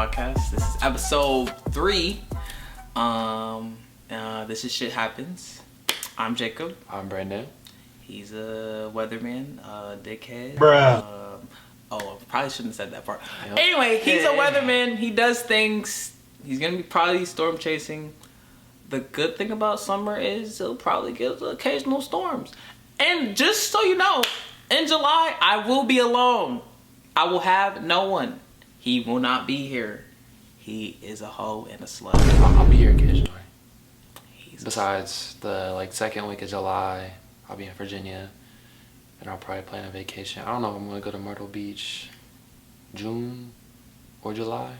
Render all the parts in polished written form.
podcast. This is episode 3. This is Shit Happens. I'm Jacob. I'm Brandon. He's a weatherman, dickhead. Bruh. I probably shouldn't have said that part. Yep. Anyway, he's a weatherman. He does things. He's gonna be probably storm chasing. The good thing about summer is he'll probably get occasional storms. And just so you know, in July, I will be alone. I will have no one. He will not be here. He is a hoe and a slut. I'll be here occasionally. Besides the second week of July, I'll be in Virginia, and I'll probably plan a vacation. I don't know if I'm gonna go to Myrtle Beach, June or July,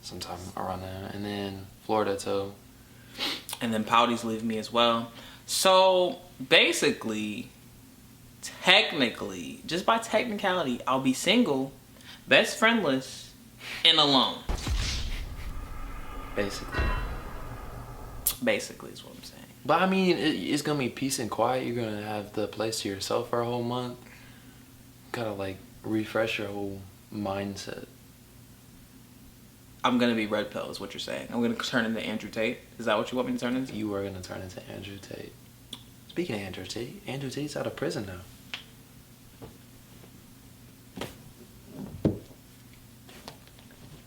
sometime around there, and then Florida too. And then Pouty's leaving me as well. So basically, technically, just by technicality, I'll be single, best friendless, and alone. Basically is what I'm saying. But I mean, it's gonna be peace and quiet. You're gonna have the place to yourself for a whole month. Gotta refresh your whole mindset. I'm gonna be red pill, is what you're saying. I'm gonna turn into Andrew Tate. Is that what you want me to turn into? You are gonna turn into Andrew Tate. Speaking of Andrew Tate's out of prison now.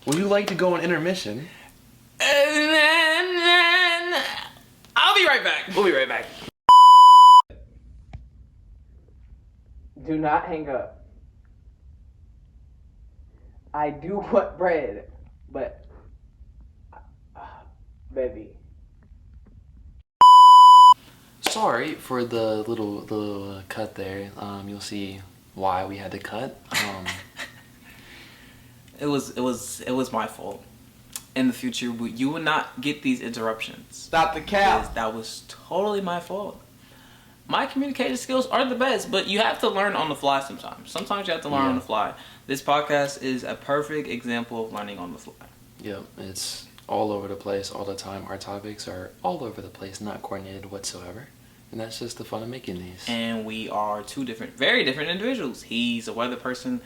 Would you like to go on intermission? I'll be right back. We'll be right back. Do not hang up. I do want bread, but baby. Sorry for the little cut there. You'll see why we had to cut. It was my fault. In the future, you will not get these interruptions. Stop the cap. That was totally my fault. My communication skills aren't the best, but you have to learn on the fly sometimes. Sometimes you have to learn on the fly. This podcast is a perfect example of learning on the fly. Yep, it's all over the place all the time. Our topics are all over the place, not coordinated whatsoever. And that's just the fun of making these. And we are two very different individuals. He's a weather person.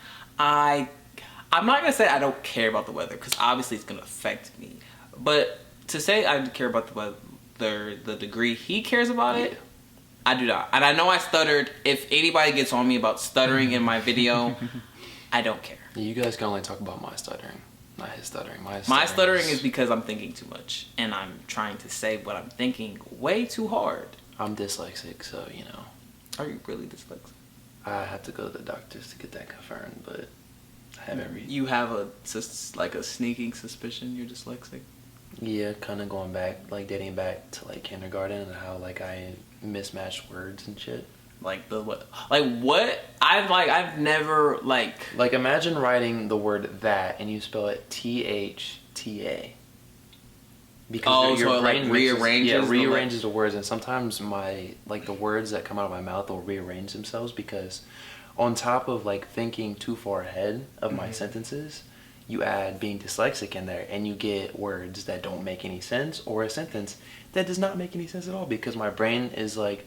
I'm not going to say I don't care about the weather, because obviously it's going to affect me. But to say I care about the weather, the degree he cares about it, I do not. And I know I stuttered. If anybody gets on me about stuttering in my video, I don't care. You guys can only talk about my stuttering, not his stuttering. My stuttering is because I'm thinking too much. And I'm trying to say what I'm thinking way too hard. I'm dyslexic, so, you know. Are you really dyslexic? I have to go to the doctors to get that confirmed, but I haven't read. You have a sneaking suspicion you're dyslexic? Yeah, kind of going back, dating back to kindergarten and how I mismatched words and shit. What? I've never imagine writing the word that and you spell it THTA. Because your brain rearranges the words, and sometimes the words that come out of my mouth will rearrange themselves because on top of thinking too far ahead of my sentences, you add being dyslexic in there and you get words that don't make any sense, or a sentence that does not make any sense at all, because my brain is I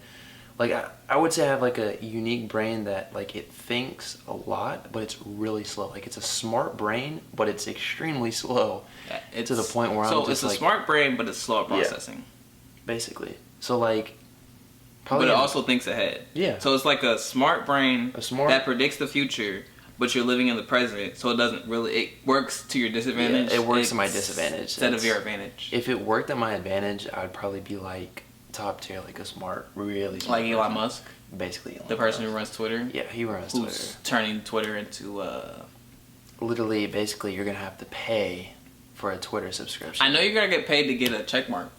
would say I have a unique brain that it thinks a lot, but it's really slow. It's a smart brain, but it's extremely slow. It's to the point where I'm just it's a smart brain, but it's slow at processing. Yeah, basically. So but it also thinks ahead. Yeah. So it's like a smart brain that predicts the future, but you're living in the present, so it doesn't really. It works to your disadvantage. Yeah, it works to my disadvantage instead of your advantage. If it worked at my advantage, I'd probably be top tier, a smart, really smart. Like Elon Musk. Basically, the person who runs Twitter. Yeah, he runs Twitter. Who's turning Twitter into literally, basically, you're gonna have to pay for a Twitter subscription. I know you're gonna get paid to get a check mark.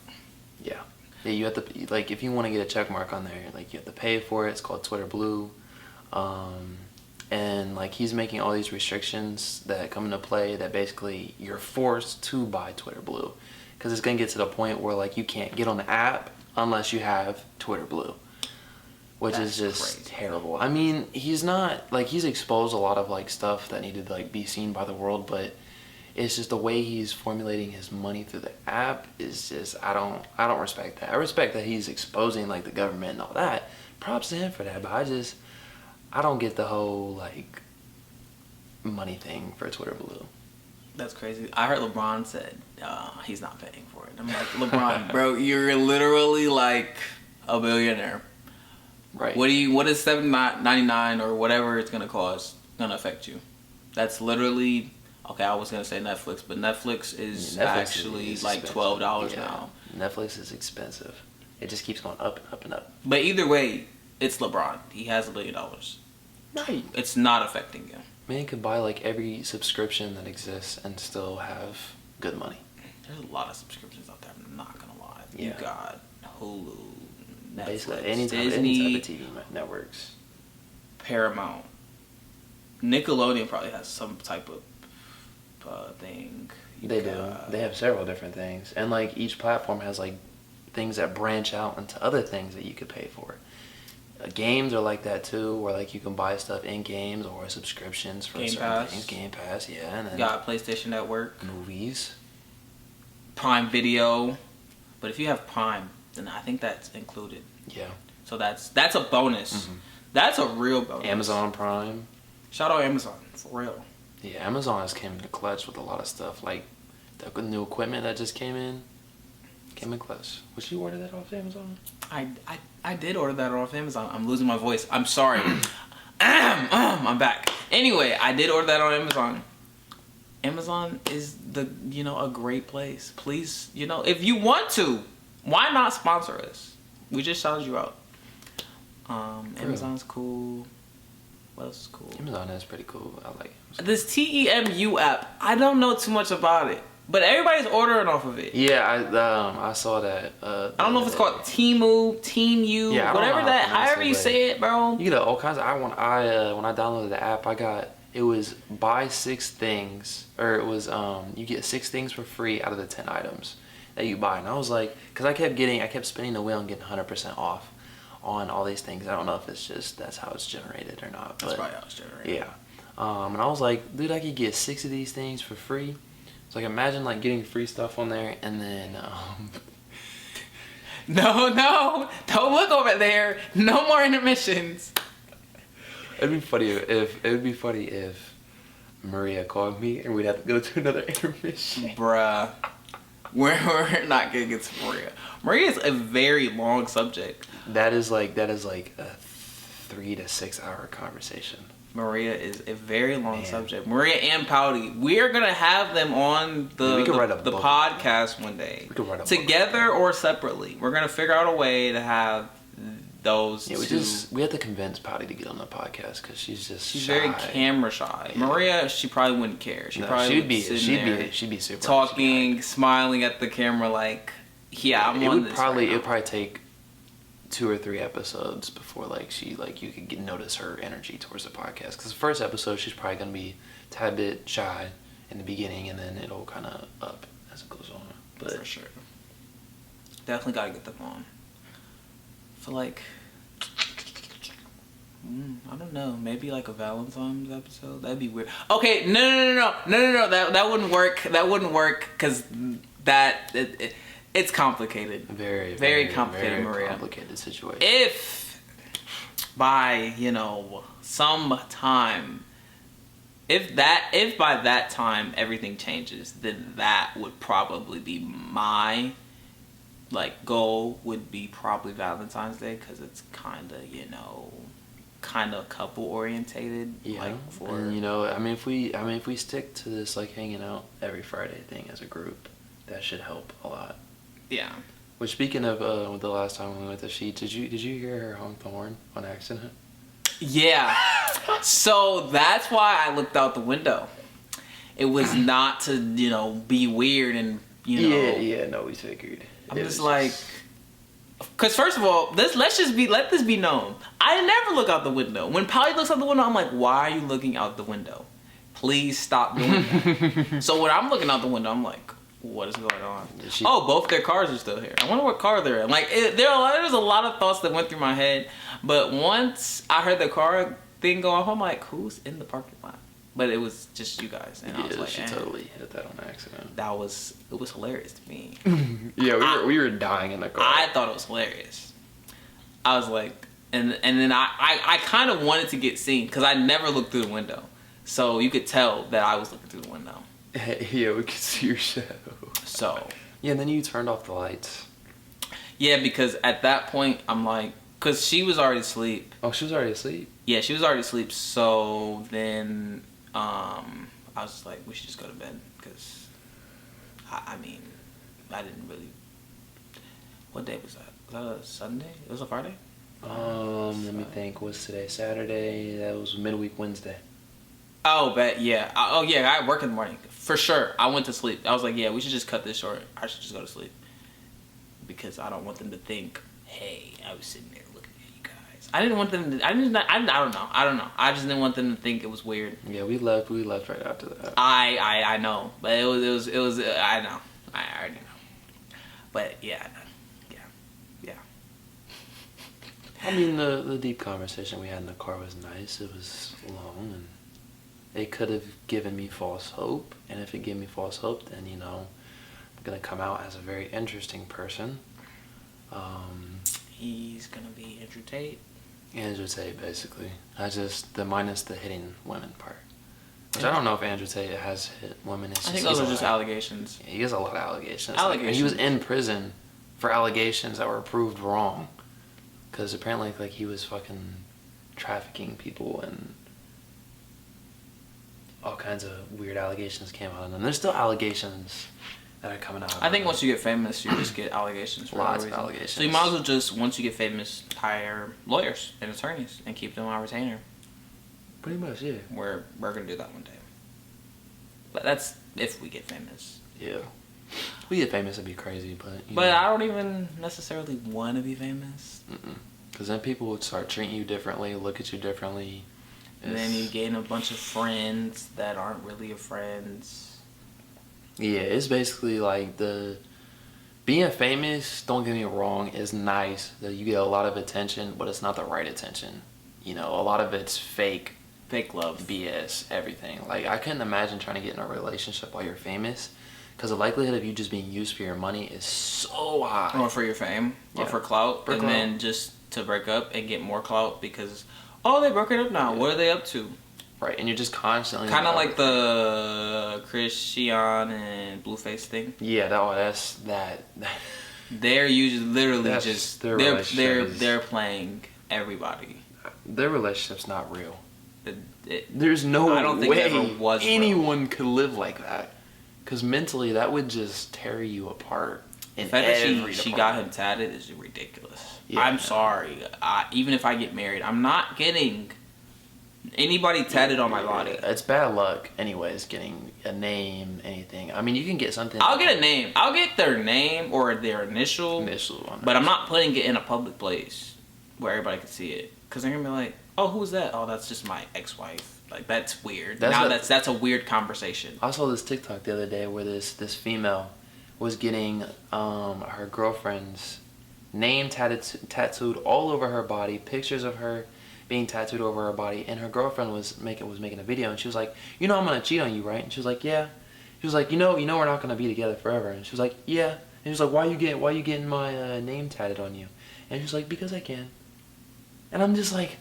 Yeah. Yeah, you have to, if you want to get a check mark on there, you have to pay for it. It's called Twitter Blue. And, he's making all these restrictions that come into play that basically you're forced to buy Twitter Blue. Because it's going to get to the point where, you can't get on the app unless you have Twitter Blue. Which is just crazy. Terrible. I mean, he's not, he's exposed a lot of, stuff that needed to, be seen by the world, but it's just the way he's formulating his money through the app is just, I don't respect that. I respect that he's exposing the government and all that. Props to him for that, but I don't get the whole money thing for Twitter Blue. That's crazy. I heard LeBron said he's not paying for it. I'm like, LeBron, bro, you're literally like a billionaire. Right. What is $7.99 or whatever it's gonna cost gonna affect you? That's literally okay. I was gonna say Netflix, but Netflix is actually like $12 now. Netflix is expensive. It just keeps going up and up and up. But either way, it's LeBron. He has $1 billion. Right. It's not affecting you. Man could buy like every subscription that exists and still have good money. There's a lot of subscriptions out there. I'm not gonna lie. Yeah. You got Hulu, Netflix, basically Disney, any type of TV networks. Paramount, Nickelodeon probably has some type of thing. They do. They have several different things, and like each platform has like things that branch out into other things that you could pay for. Games are like that too, where like you can buy stuff in games or subscriptions for certain things. Game Pass, yeah. And then got PlayStation Network, movies, Prime Video, but if you have Prime, then I think that's included. Yeah. So that's a bonus. Mm-hmm. That's a real bonus. Amazon Prime. Shout out Amazon for real. Yeah, Amazon has came in the clutch with a lot of stuff, like the new equipment that just came in clutch. Would you order that off Amazon? I did order that off Amazon. I'm losing my voice. I'm sorry. I'm back. Anyway, I did order that on Amazon. Amazon is a great place. Please, if you want to, why not sponsor us? We just shouted you out. Amazon's cool. What else is cool? Amazon is pretty cool. I like it. This TEMU app, I don't know too much about it, but everybody's ordering off of it. Yeah, I saw that. I don't know if it's called Temu, whatever that, however you say it, bro. You get all kinds of. When I downloaded the app, it was buy 6 things, or it was you get 6 things for free out of the 10 items that you buy, and I was like, because I kept spinning the wheel and getting 100% off on all these things. I don't know if it's just that's how it's generated or not. That's probably how it's generated. Yeah. And I was like, dude, I could get 6 of these things for free. So like, imagine like getting free stuff on there, and then no, don't look over there. No more intermissions. It'd be funny if Maria called me and we'd have to go to another intermission. Bruh. We're not gonna get to Maria. Maria is a very long subject. That is like a 3 to 6 hour conversation. Maria is a very long subject. Maria and Pouty. We are gonna have them on the podcast one day. We could write a together or separately. We're gonna figure out a way to have those. Yeah, we have to convince Pouty to get on the podcast because she's shy. Very camera shy. Yeah. Maria, she probably wouldn't care. She'd be super talking, smiling at the camera like, yeah, I'm on this. It'd probably take 2 or 3 episodes before you could notice her energy towards the podcast. Because the first episode, she's probably gonna be a tad bit shy in the beginning, and then it'll kind of up as it goes on. But for sure, definitely gotta get them on. For I don't know, maybe like a Valentine's episode. That'd be weird. Okay, no. That wouldn't work. That wouldn't work because it's complicated. Very complicated, Maria. Complicated situation. If by some time, if by that time everything changes, then that would probably be my goal. Would be probably Valentine's Day because it's kind of couple orientated. Yeah. If we stick to this hanging out every Friday thing as a group, that should help a lot. Yeah. Which, speaking of the last time we went to Sh1t, did you hear her honk the horn on accident? Yeah. So that's why I looked out the window. It was not to be weird and Yeah. No, we figured. I'm just like, because first of all, let this be known. I never look out the window. When Polly looks out the window, I'm like, why are you looking out the window? Please stop doing that. So when I'm looking out the window, I'm like, what is going on? Both their cars are still here. I wonder what car they're in. There's a lot of thoughts that went through my head. But once I heard the car thing go off, I'm like, who's in the parking lot? But it was just you guys. And I was like, she totally hit that on accident. It was hilarious to me. Yeah, we were dying in the car. I thought it was hilarious. I was like, and then I kind of wanted to get seen because I never looked through the window. So you could tell that I was looking through the window. Yeah, we could see your shadow. So. Yeah, and then you turned off the lights. Yeah, because at that point, I'm like, because she was already asleep. Oh, she was already asleep? Yeah, she was already asleep. So then I was just like, we should just go to bed. Because, I mean, I didn't really... What day was that? Was that a Sunday? It was a Friday? Let me think. What's today? Saturday? That was midweek Wednesday. Oh, but yeah. Oh, yeah, I work in the morning. For sure. I went to sleep. I was like, yeah, we should just cut this short. I should just go to sleep. Because I don't want them to think, hey, I was sitting there looking at you guys. I didn't want them to, I don't know. I just didn't want them to think it was weird. Yeah, we left right after that. I know. But it was I know. I already know. But yeah. I mean, the deep conversation we had in the car was nice. It was long, and it could have given me false hope. And if it gave me false hope, then, you know, I'm going to come out as a very interesting person. He's going to be Andrew Tate. Andrew Tate, basically. The minus the hitting women part. Which I don't know if Andrew Tate has hit women. I think those are just allegations. Yeah, he has a lot of allegations. And he was in prison for allegations that were proved wrong. Because apparently, like, he was fucking trafficking people and all kinds of weird allegations came out of them. There's still allegations that are coming out. I think once you get famous, you just get allegations for lots of allegations. So you might as well just, once you get famous, hire lawyers and attorneys and keep them on retainer. Pretty much, yeah. We're going to do that one day. But that's if we get famous. Yeah. If we get famous, it'd be crazy, but... But I don't even necessarily want to be famous. Because then people would start treating you differently, look at you differently. And then you gain a bunch of friends that aren't really your friends. Yeah, it's basically like being famous, don't get me wrong, is nice. That you get a lot of attention, but it's not the right attention. You know, a lot of it's fake. Fake love. BS, everything. Like, I couldn't imagine trying to get in a relationship while you're famous. Because the likelihood of you just being used for your money is so high. Or for your fame. Yeah. Or for clout. Then just to break up and get more clout because, oh, they broke it up now. Yeah. What are they up to? Right, and you're just constantly... Kind of like the Sh1t and Blueface thing. Yeah, that's that. They're usually literally just... They're playing everybody. Their relationship's not real. There's no way anyone could live like that. Because mentally, that would just tear you apart. The fact that she got him tatted is ridiculous. Yeah, I'm sorry. Even if I get married, I'm not getting anybody tatted on my body. It's bad luck, anyways, getting a name, anything. I mean, you can get something. I'll get a name. I'll get their name or their initial. But I'm not putting it in a public place where everybody can see it. Because they're going to be like, oh, who's that? Oh, that's just my ex-wife. Like, that's weird. That's a weird conversation. I saw this TikTok the other day where this female was getting her girlfriend's name tattooed all over her body, pictures of her being tattooed over her body, and her girlfriend was making a video, and she was like, you know I'm gonna cheat on you, right? And she was like, yeah. She was like, you know we're not gonna be together forever. And she was like, yeah. And he was like, why you getting my name tatted on you? And she was like, because I can. And I'm just like,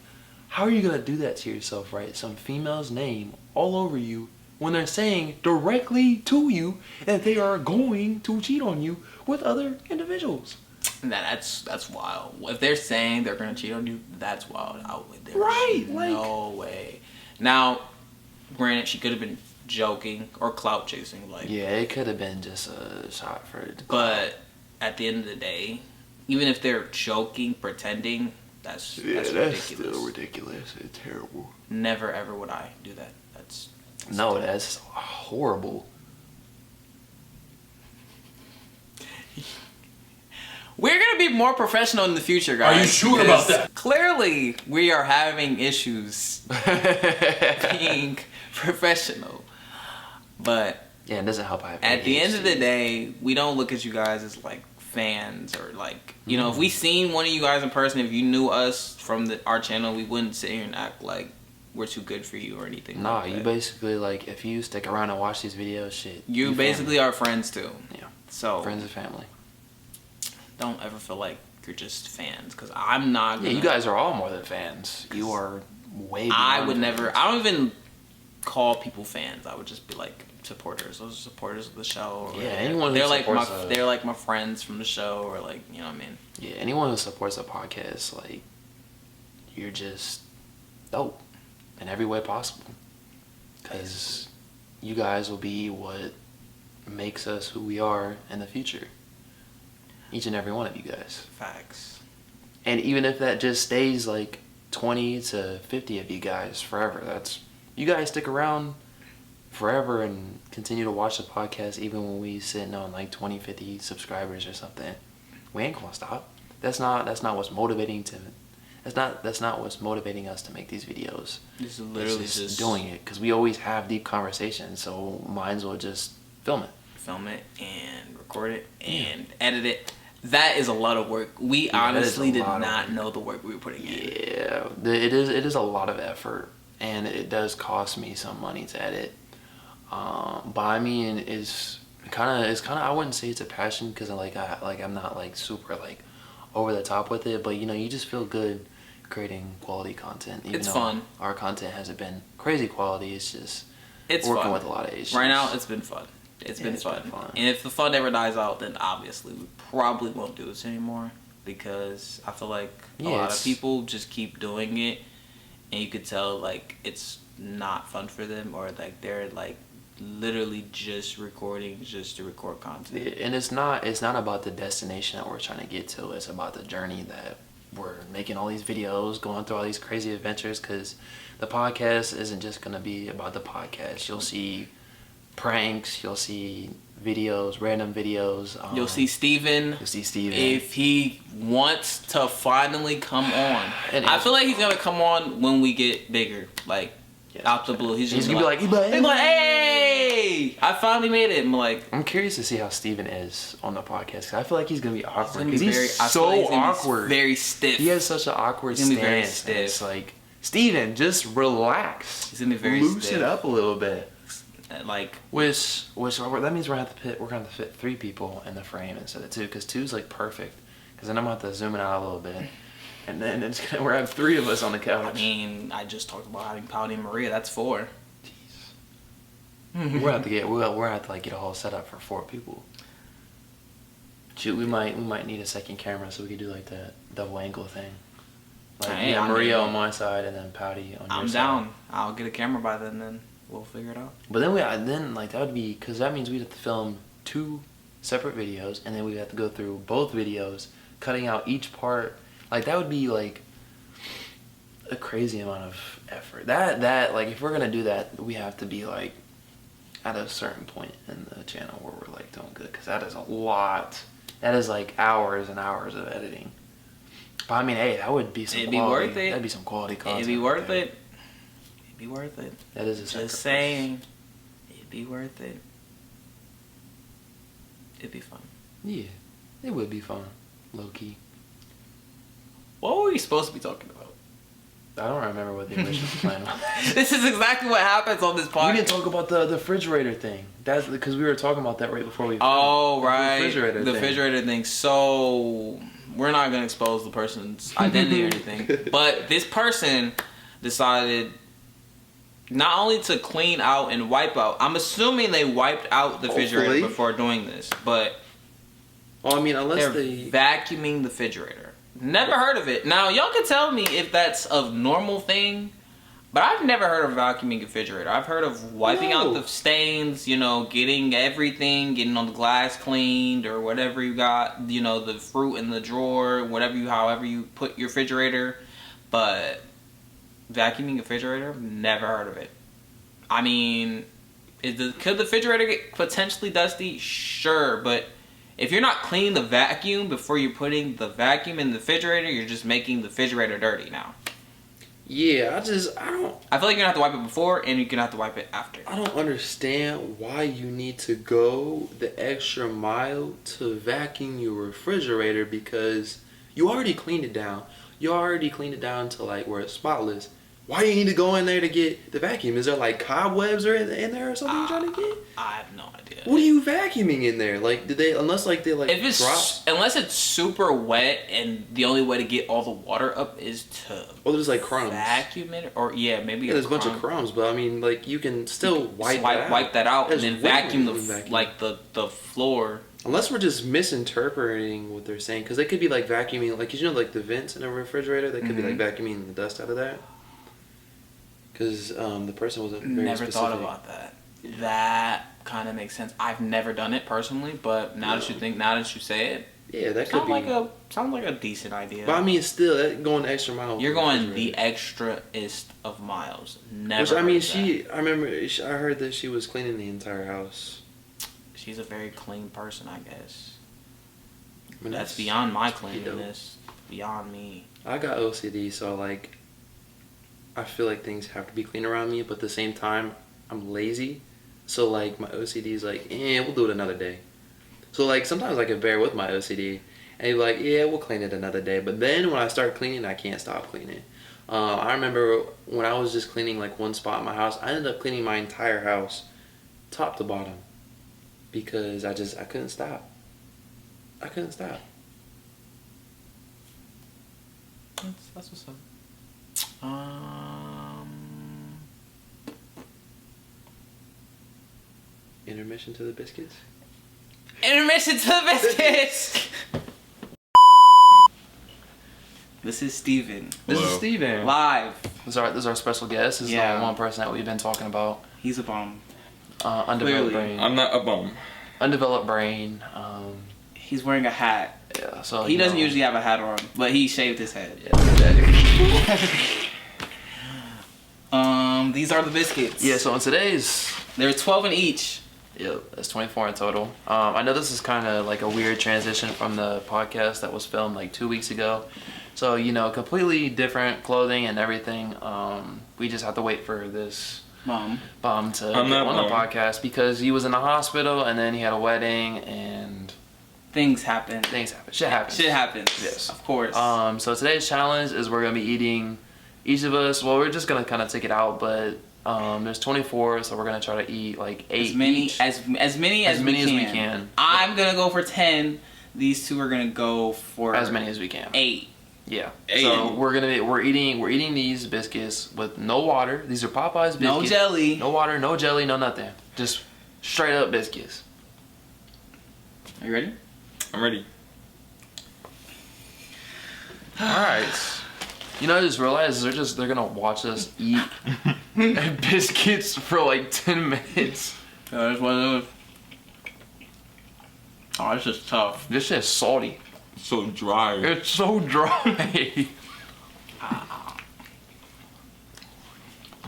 how are you going to do that to yourself, right? Some female's name all over you when they're saying directly to you that they are going to cheat on you with other individuals. That's wild. If they're saying they're going to cheat on you, that's wild. No way. Now, granted, she could have been joking or clout chasing. Yeah, it could have been just a shot for it. But at the end of the day, even if they're joking, pretending... That's ridiculous. That's still ridiculous. It's terrible. Never ever would I do that. That's horrible. We're gonna be more professional in the future, guys. Are you sure about that? Clearly, we are having issues being professional, but yeah, it doesn't help. At the end of the day, we don't look at you guys as like fans or like, you know, if we seen one of you guys in person, if you knew us from our channel, we wouldn't sit here and act like we're too good for you or anything. Nah, you basically, like, if you stick around and watch these videos, shit, you basically are friends too. Yeah, so friends and family. Don't ever feel like you're just fans, because I'm not gonna... Yeah, you guys are all more than fans. You are way beyond I would never... I don't even call people fans. I would just be like, supporters. Those are supporters of the show. Yeah, anyone who they're like my friends from the show, or like, you know what I mean. Yeah, anyone who supports a podcast, like, you're just dope in every way possible. Because you guys will be what makes us who we are in the future. Each and every one of you guys. Facts. And even if that just stays like 20 to 50 of you guys forever, you guys stick around forever and continue to watch the podcast even when we sitting on like 20, 50 subscribers or something. We ain't gonna stop. That's not what's motivating what's motivating us to make these videos. It's literally just doing it because we always have deep conversations, so might as well just film it and record it and edit it. That is a lot of work. We honestly did not know the work we were putting in. Yeah, it is a lot of effort, and it does cost me some money to edit. But I mean, it's kind of I wouldn't say it's a passion because I'm not like super like over the top with it, but you know, you just feel good creating quality content. Even it's though fun. Our content hasn't been crazy quality. It's just working fun with a lot of issues. Right now, it's been fun. It's been fun. And if the fun ever dies out, then obviously we probably won't do this anymore, because I feel like a lot of people just keep doing it, and you could tell like it's not fun for them, or like they're like literally just recording just to record content. And it's not about the destination that we're trying to get to. It's about the journey that we're making all these videos, going through all these crazy adventures, because the podcast isn't just going to be about the podcast. You'll see pranks, you'll see videos, random videos. You'll see Steven. If he wants to finally come on. And I feel like he's going to come on when we get bigger. Like, out the blue. He's gonna be like, hey, I finally made it. I'm curious to see how Steven is on the podcast, because I feel like he's gonna be awkward. He's so awkward. Very stiff. He has such an awkward stance. Very stiff. It's like, Steven, just relax. He's gonna be very loosen up a little bit. Like, which that means we're gonna have to fit 3 people in the frame instead of 2, because 2's like perfect. Because then I'm gonna have to zoom it out a little bit. And then we're gonna have 3 of us on the couch. I mean, I just talked about having Pouty and Maria. That's 4. Jeez. We're gonna have to like get a whole setup for 4 people. Shoot, we might need a second camera so we could do like that double angle thing. Like Maria on my side and then Pouty on your side. I'm down. I'll get a camera by then we'll figure it out. But then like that would be, because that means we'd have to film 2 separate videos, and then we'd have to go through both videos, cutting out each part. Like, that would be, like, a crazy amount of effort. That like, if we're going to do that, we have to be, like, at a certain point in the channel where we're, like, doing good. Because that is a lot. That is, like, hours and hours of editing. But, I mean, hey, that would be some quality. It'd be worth it. That'd be some quality content. It'd be worth it. It'd be worth it. That is a sacrifice. Just saying. It'd be worth it. It'd be fun. Yeah. It would be fun. Low-key. What were we supposed to be talking about? I don't remember what the original plan was. This is exactly what happens on this podcast. We didn't talk about the refrigerator thing. That's because we were talking about that right before we. Oh, right. The refrigerator thing. So we're not gonna expose the person's identity or anything, but this person decided not only to clean out and wipe out. I'm assuming they wiped out the refrigerator before doing this, but. Well, I mean, unless they're vacuuming the refrigerator. Never heard of it. Now, y'all can tell me if that's a normal thing, but I've never heard of vacuuming a refrigerator. I've heard of wiping out the stains, you know, getting everything, on the glass cleaned or whatever you got, you know, the fruit in the drawer, however you put your refrigerator. But vacuuming a refrigerator, never heard of it. I mean, could the refrigerator get potentially dusty? Sure, but if you're not cleaning the vacuum before you're putting the vacuum in the refrigerator, you're just making the refrigerator dirty now. Yeah, I feel like you're gonna have to wipe it before and you're gonna have to wipe it after. I don't understand why you need to go the extra mile to vacuum your refrigerator, because you already cleaned it down. You already cleaned it down to like where it's spotless. Why do you need to go in there to get the vacuum? Is there like cobwebs or in there or something you're trying to get? I have no idea. What are you vacuuming in there? Like, did they, unless like they like unless it's super wet and the only way to get all the water up is to there's like crumbs. Vacuum it, or maybe there's a bunch of crumbs, but I mean, like you can still wipe that out and then vacuum the floor. Unless we're just misinterpreting what they're saying, because they could be like vacuuming, like like the vents in a refrigerator, they could be like vacuuming the dust out of that. Because the person wasn't very specific. Thought about that. Yeah. That kind of makes sense. I've never done it personally, but now that you say it, yeah, that could be. Sounds like a decent idea. But I mean, still, going the extra mile. You're going the extra-ist of miles. Never. Which I mean, I remember I heard that she was cleaning the entire house. She's a very clean person, I guess. I mean, that's beyond my cleanliness. Beyond me. I got OCD, so like, I feel like things have to be clean around me, but at the same time, I'm lazy. So like, my OCD is like, we'll do it another day. So like, sometimes I can bear with my OCD, and you're like, we'll clean it another day. But then when I start cleaning, I can't stop cleaning. I remember when I was just cleaning like one spot in my house, I ended up cleaning my entire house, top to bottom. Because I couldn't stop. I couldn't stop. That's what's up. Intermission to the biscuits? Intermission to the biscuits! This is Steven. This is Steven. Live. This is our special guest. This is the one person that we've been talking about. He's a bum. Undeveloped brain. I'm not a bum. Undeveloped brain. He's wearing a hat. Yeah, so he doesn't usually have a hat on, but he shaved his head. Yeah. These are the biscuits. Yeah. So in today's, they're 12 in each. Yep, that's 24 in total. I know this is kind of like a weird transition from the podcast that was filmed like 2 weeks ago. So completely different clothing and everything. We just have to wait for this. Bum to get on the podcast because he was in the hospital and then he had a wedding and things happen. Shit happens. Yes, of course. So today's challenge is we're gonna be eating, each of us. Well, we're just gonna kind of take it out, but there's 24, so we're gonna try to eat like 8 as many each. as many as we can. I'm gonna go for 10. These two are gonna go for as many as we can. 8. Yeah. So we're eating these biscuits with no water. These are Popeye's biscuits. No jelly. No water, no jelly, no nothing. Just straight up biscuits. Are you ready? I'm ready. Alright. I just realized they're gonna watch us eat biscuits for like 10 minutes. Yeah, that's what it is. Oh, this is tough. This shit's salty. So dry. It's so dry. I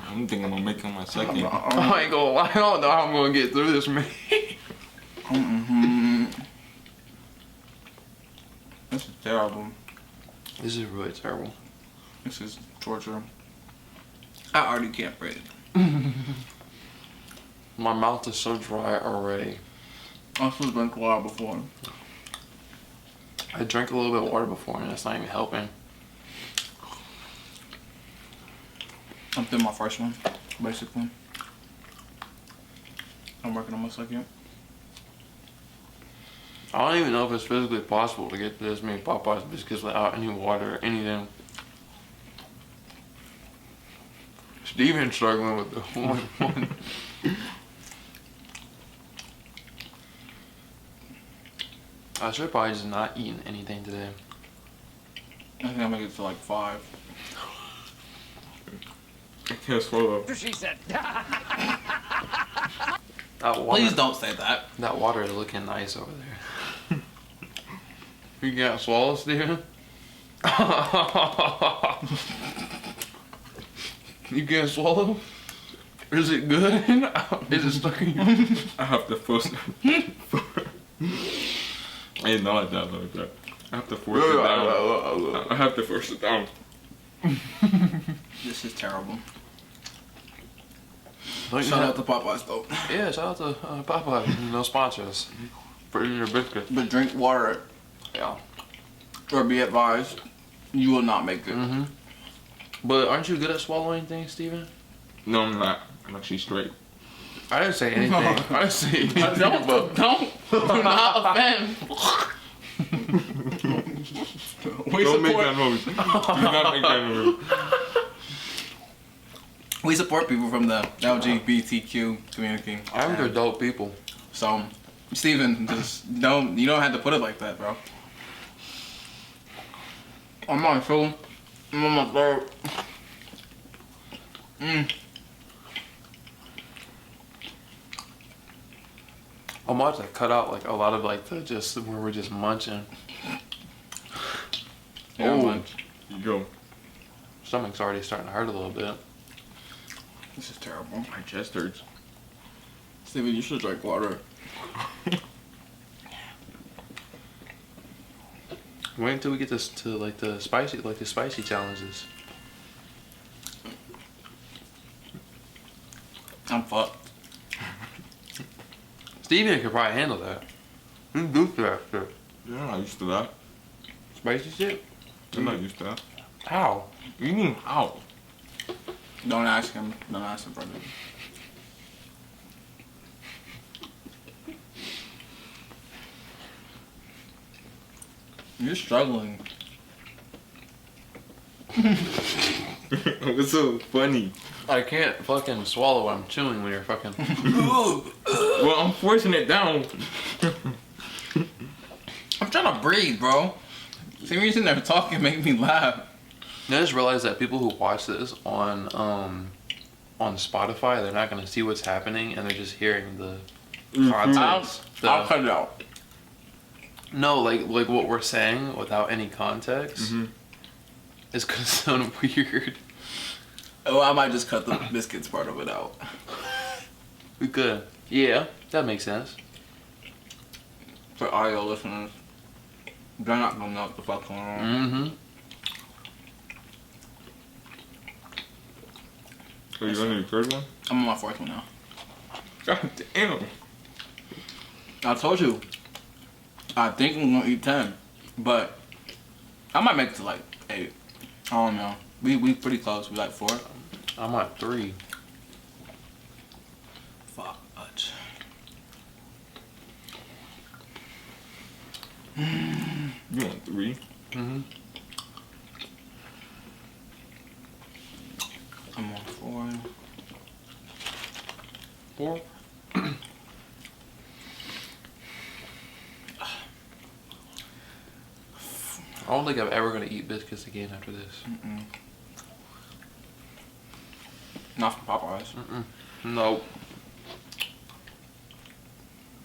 don't think I'm gonna make it on my second. I ain't gonna lie, I don't know how I'm gonna get through this, man. This is terrible. This is really terrible. This is torture. I already can't breathe. My mouth is so dry already. I should have drank water before. I drank a little bit of water before and that's not even helping. I'm through my first one, basically. I'm working on my second. I don't even know if it's physically possible to get this many Popeye's biscuits without any water or anything. Steven's struggling with the one. I should probably just not eaten anything today. I think I'll make it to like 5. I can't swallow. She said. Please don't say that. That water is looking nice over there. You can't swallow, Steven? You can't swallow? Is it good? Is it stuck in you? I have to force it. I didn't know I did like that. I have to force it down. I have to force it down. This is terrible. Shout out to Popeyes though. Yeah, shout out to Popeyes. No sponsors for eating your biscuits. But drink water. Yeah. Or be advised, you will not make it. But aren't you good at swallowing things, Steven? No, I'm not. I'm actually straight. I didn't say anything. I didn't say anything. Don't do not offend. Don't make that noise. Do not make that noise. We support people from the LGBTQ community. I think they're dope people. So, Steven, you don't have to put it like that, bro. I'm on two. I'm on my third. I'm about to cut out like a lot of like the just where we're just munching. Yeah, munch. You go. Stomach's already starting to hurt a little bit. This is terrible. My chest hurts. Steven, you should drink water. Wait until we get this to like the spicy challenges. I'm fucked. Steven could probably handle that. He's used to that shit. You're not used to that. Spicy shit? I'm not used to that. How? What do you mean, how? Don't ask him. Don't ask him, brother. You're struggling. What's so funny? I can't fucking swallow what I'm chewing when you're fucking. Well, I'm forcing it down. I'm trying to breathe, bro. Same reason they're talking make me laugh. I just realized that people who watch this on Spotify, they're not gonna see what's happening, and they're just hearing the context. I'll cut it out. No, like what we're saying without any context is gonna sound weird. Oh, I might just cut the biscuits part of it out. We could. Yeah, that makes sense. For audio listeners, they're not gonna know what the fuck's going on. Mm-hmm. So you're on your third one? I'm on my fourth one now. God damn. I told you. I think I'm gonna eat 10, but I might make it to like 8. I don't know. We pretty close. We like 4. I'm at 3. Fuck. You want 3? Mm-hmm. I'm on 4. 4. I don't think I'm ever gonna eat biscuits again after this. Not from Popeyes. Nope.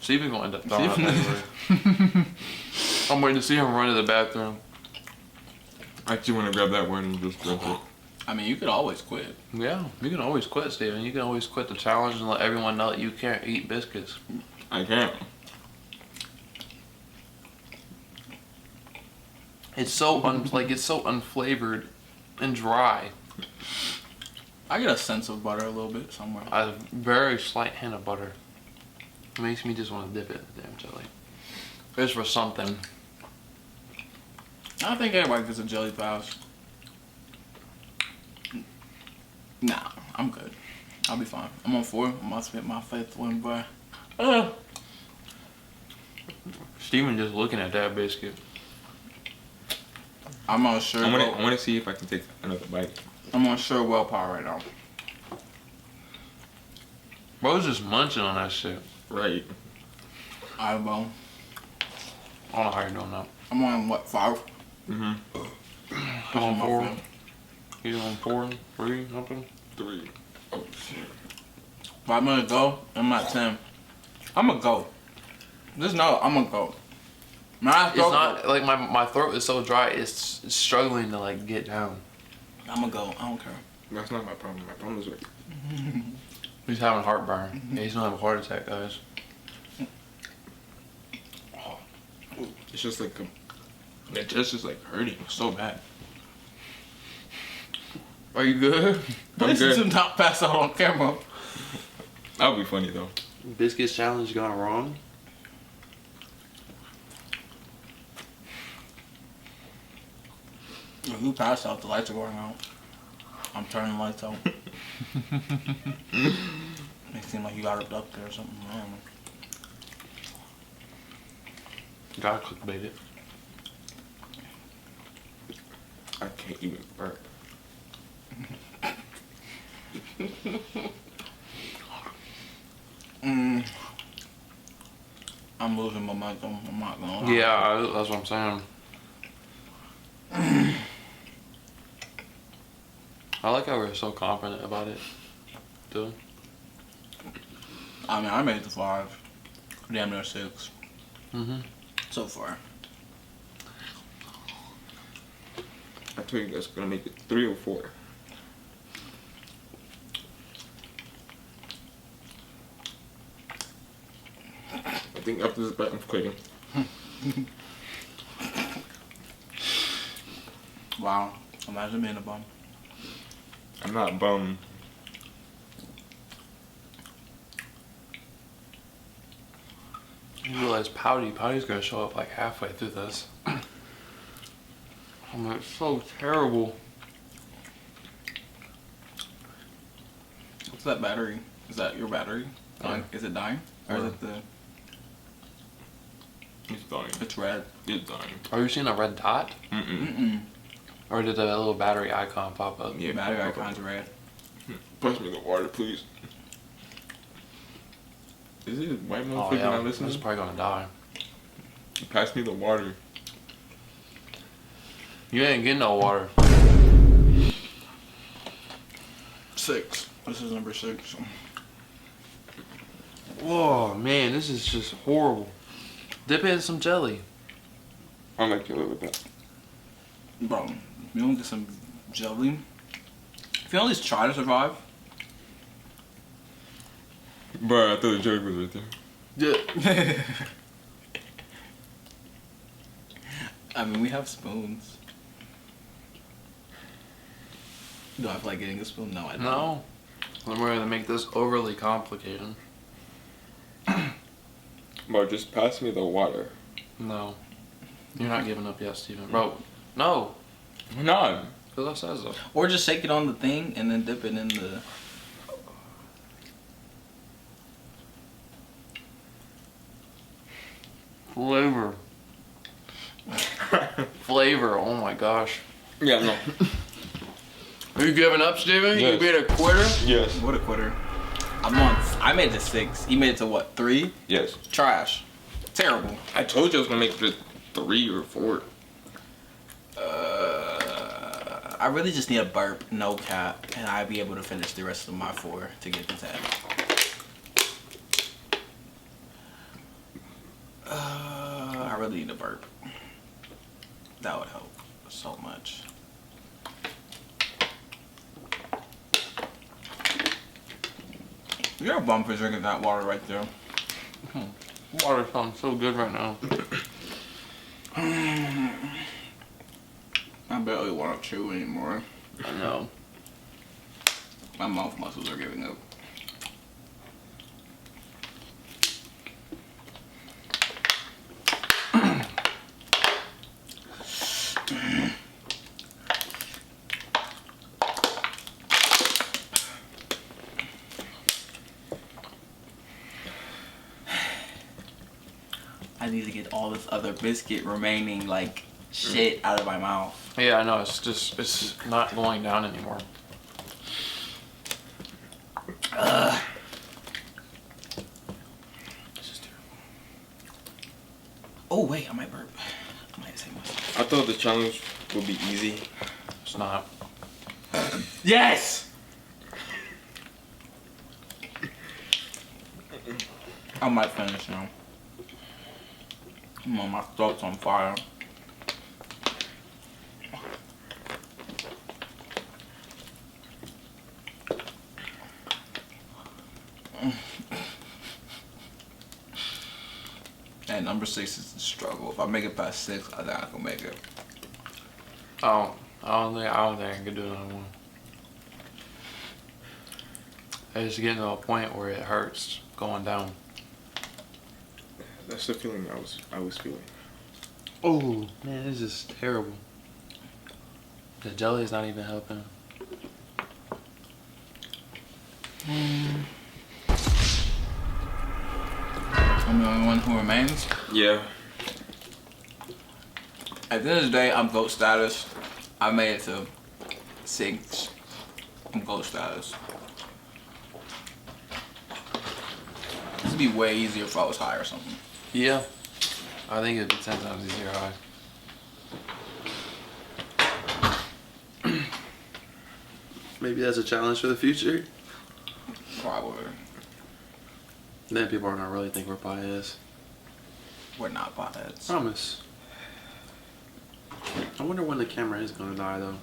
Steven gonna end up throwing up anyway. I'm waiting to see him run to the bathroom. I actually want to grab that word and just drink it. I mean, you could always quit. Yeah, you can always quit, Steven. You can always quit the challenge and let everyone know that you can't eat biscuits. I can't. It's so it's so unflavored and dry. I get a sense of butter a little bit somewhere. A very slight hint of butter. It makes me just want to dip it in the damn jelly. It's for something. I don't think everybody gets a jelly pass. Nah, I'm good. I'll be fine. I'm on 4. I'm about to get my 5th one, boy. Steven just looking at that biscuit. I'm on sure. I want to see if I can take another bite. I'm on sure willpower right now. Bro's just munching on that shit. Right. I will. I don't know how you're doing that. I'm on what, 5? Mm-hmm. I'm on 4. He's on 4, 3, something. 3. Oh, shit. 5 minutes go, I'm at 10. I'm gonna go. Just know I'm gonna go. It's not like my throat is so dry. It's struggling to like get down. I'm gonna go. I don't care. That's not my problem. My problem is like... He's having heartburn. Yeah, he's gonna have a heart attack, guys. It's just like... My chest is like hurting so bad. Are you good? I'm This good. is not pass out on camera. That would be funny though. Biscuits challenge gone wrong. Who passed out? The lights are going out. I'm turning the lights out. It seemed like you got it up there or something. I don't know. Gotta clickbait it. I can't even burp. I'm losing momentum. I'm not gonna lie. Yeah, that's what I'm saying. I like how we're so confident about it, too. I mean, I made it to 5. Damn near 6. So far. I told you guys gonna make it 3 or 4. I think after this bite, I'm quitting. Wow. Imagine being a bum. I'm not bummed. You realize Pouty's gonna show up like halfway through this. Oh man, it's so terrible. What's that battery? Is that your battery? Yeah. Is it dying? Or is it the... It's dying. It's red. It's dying. Are you seeing a red dot? Or did a little battery icon pop up? Yeah, battery icon's red. Pass me the water, please. Is it white Oh motherfucker yeah, not listening? it's probably gonna die. Pass me the water. You ain't getting no water. 6. This is number 6. Whoa, man, this is just horrible. Dip it in some jelly. I like you a little bit. Bro, if you don't get some jelly, if you at least try to survive. Bro, I thought the joke was right there. Yeah. I mean, we have spoons. Do I feel like getting a spoon? No, I don't. No. Then we're gonna make this overly complicated. Bro, just pass me the water. No. You're not giving up yet, Steven. Bro, no. Why not? Because I said so. Or just shake it on the thing and then dip it in the... Flavor. Flavor, oh my gosh. Yeah, no. Are you giving up, Steven? Yes. You being a quitter? Yes. What a quitter. I made it to 6. He made it to what, 3? Yes. Trash. Terrible. I told you I was gonna make it to 3 or 4. I really just need a burp, no cap, and I'd be able to finish the rest of my 4 to get to 10. I really need a burp. That would help so much. You're a bum for drinking that water right there. Water sounds so good right now. I barely want to chew anymore. I know. My mouth muscles are giving up. I need to get all this other biscuit remaining like shit out of my mouth. Yeah, I know. It's not going down anymore. This is terrible. Oh wait, I might burp. I might say myself. I thought the challenge would be easy. It's not. Yes! I might finish now. My throat's on fire. And number 6 is the struggle. If I make it past 6, I think I can make it. Oh, I don't think I can do another one. It's getting to a point where it hurts going down. That's the feeling I was feeling. Oh man, this is terrible. The jelly is not even helping. I'm the only one who remains. Yeah. At the end of the day, I'm GOAT status. I made it to 6. I'm GOAT status. This would be way easier if I was high or something. Yeah. I think it'd be 10 times easier high. Maybe that's a challenge for the future. Probably. Then people are gonna really think we're potheads. We're not potheads. Promise. I wonder when the camera is gonna die though.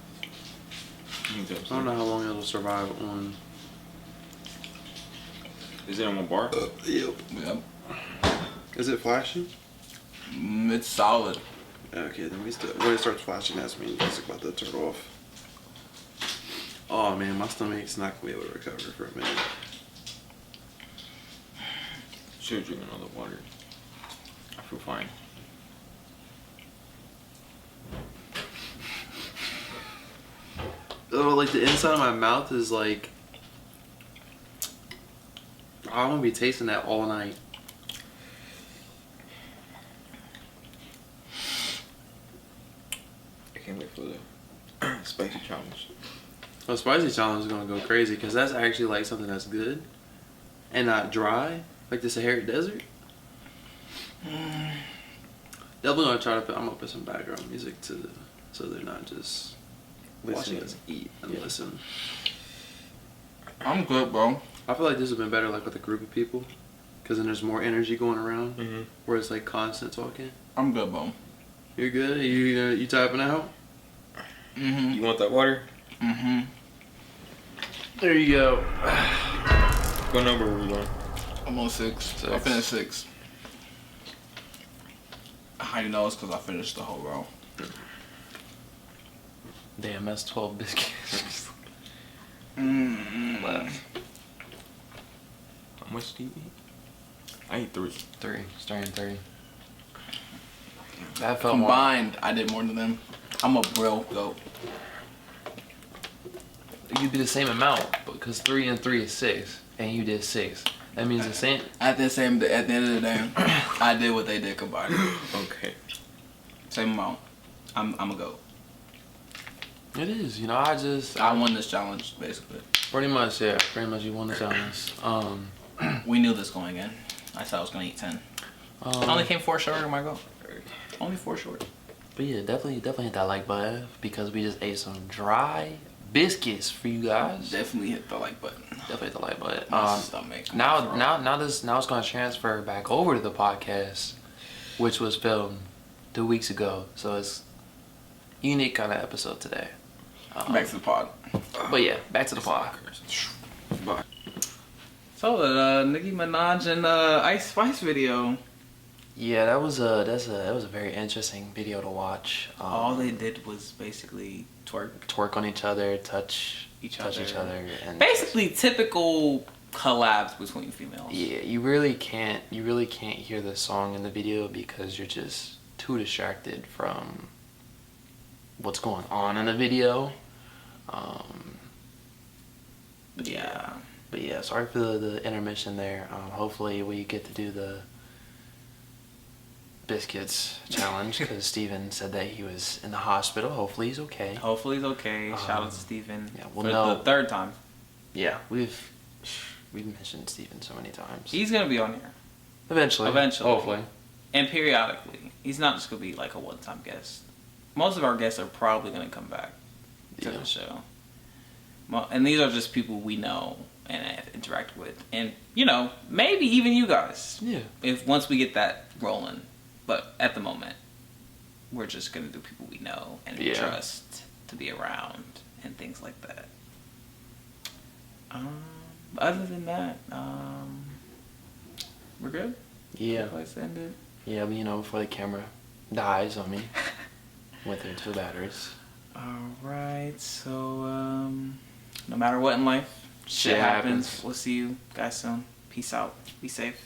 I don't know how long it'll survive on. Is it on one bar? Yep. Is it flashing? It's solid. Okay, then when it starts flashing, that's means it's about to turn off. Oh man, my stomach's not gonna be able to recover for a minute. Should drink another water. I feel fine. Oh, like the inside of my mouth is like, I'm gonna be tasting that all night. I can't wait for the spicy challenge. The spicy challenge is gonna go crazy because that's actually like something that's good and not dry, like the Sahara Desert. Definitely gonna try to put. I'm gonna put some background music so they're not just watching us eat and listen. I'm good, bro. I feel like this would have been better like with a group of people, because then there's more energy going around. Mm-hmm. Where it's like constant talking. I'm good, bro. You're good. You typing out? Mm-hmm. You want that water? Mm-hmm. There you go. What number are we going? I'm on 6. I finished 6. How you know it's because I finished the whole row. Damn, that's 12 biscuits. Left. How much do you eat? I eat 3. 3. Starting 3. That felt Combined, I did more than them. I'm a real GOAT. You'd be the same amount, because 3 and 3 is 6, and you did 6. That means the same. At the end of the day, I did what they did combined. Okay. Same amount. I'm a GOAT. It is, you know. I won this challenge basically. Pretty much, yeah. Pretty much, you won the challenge. We knew this going in. I said I was gonna eat 10. I only came 4 short of my goal. Only 4 short. But yeah, definitely hit that like button because we just ate some dry biscuits for you guys. Definitely hit the like button. Definitely hit the like button. My stomach. Now it's gonna transfer back over to the podcast, which was filmed 2 weeks ago. So it's a unique kind of episode today. Back to the pod. But yeah, back to the pod. Bye. So the Nicki Minaj and Ice Spice video. Yeah, that was a very interesting video to watch. All they did was basically twerk on each other, touch each other, and basically typical collabs between females. Yeah, you really can't hear the song in the video because you're just too distracted from what's going on in the video. But yeah, sorry for the intermission there. Hopefully we get to do the biscuits challenge because Steven said that he was in the hospital. Hopefully he's okay. Shout out to Steven. Yeah, for the 3rd time. Yeah, we've mentioned Steven so many times. He's gonna be on here Eventually. Hopefully. and periodically. He's not just gonna be like a one-time guest. Most of our guests are probably gonna come back to the show. Well, and these are just people we know and have interacted with, and maybe even you guys. Yeah. If once we get that rolling, but at the moment, we're just gonna do people we know and we trust to be around and things like that. Other than that, we're good. Yeah. Let's end it. Yeah, but before the camera dies on me with their 2 batteries. Alright, so no matter what in life, shit happens. We'll see you guys soon. Peace out. Be safe.